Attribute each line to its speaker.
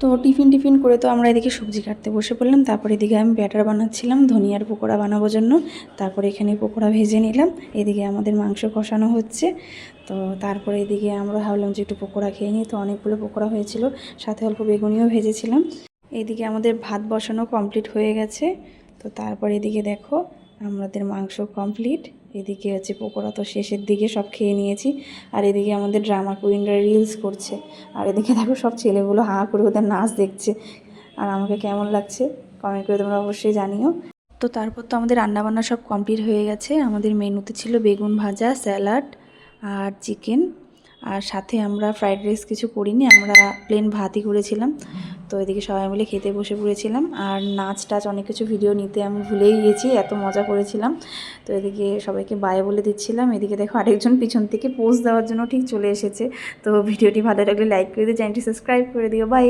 Speaker 1: তো টিফিন করে তো আমরা এদিকে সবজি কাটতে বসে পড়লাম। তারপর এদিকে আমি ব্যাটার বানাচ্ছিলাম ধনিয়ার পকোড়া বানাবোর জন্য। তারপরে এখানে পকোড়া ভেজে নিলাম, এদিকে আমাদের মাংস কষানো হচ্ছে। তো তারপরে এদিকে আমরা ভাবলাম যে একটু পকোড়া খেয়ে নিই, তো অনেকগুলো পকোড়া হয়েছিল, সাথে অল্প বেগুনিও ভেজেছিলাম। এদিকে আমাদের ভাত বসানো কমপ্লিট হয়ে গেছে। তো তারপর এদিকে দেখো আমাদের মাংস কমপ্লিট, এদিকে হচ্ছে পকোড়া তো শেষের দিকে সব খেয়ে নিয়েছি। আর এদিকে আমাদের ড্রামা কুইনরা রিলস করছে, আর এদিকে দেখো সব ছেলেগুলো হাঁ করে ওদের নাচ দেখছে। আর আমাকে কেমন লাগছে কমেন্ট করে তোমরা অবশ্যই জানিও। তো তারপর তো আমাদের রান্নাবান্না সব কমপ্লিট হয়ে গেছে। আমাদের মেনুতে ছিল বেগুন ভাজা, স্যালাড আর চিকেন, আর সাথে আমরা ফ্রাইড রাইস কিছু করিনি, আমরা প্লেন ভাতই করেছিলাম। তো এদিকে সবাই মিলে খেতে বসে পড়েছিলাম। আর নাচ টাচ অনেক কিছু ভিডিও নিতে আমি ভুলেই গিয়েছি, এত মজা করেছিলাম। তো এদিকে সবাইকে বাই বলে দিচ্ছিলাম। এদিকে দেখো আরেকজন পিছন থেকে পোজ দেওয়ার জন্য ঠিক চলে এসেছে। তো ভিডিওটি ভালো লাগলে লাইক করে দিও, চ্যানেলটি সাবস্ক্রাইব করে দিও। বাই।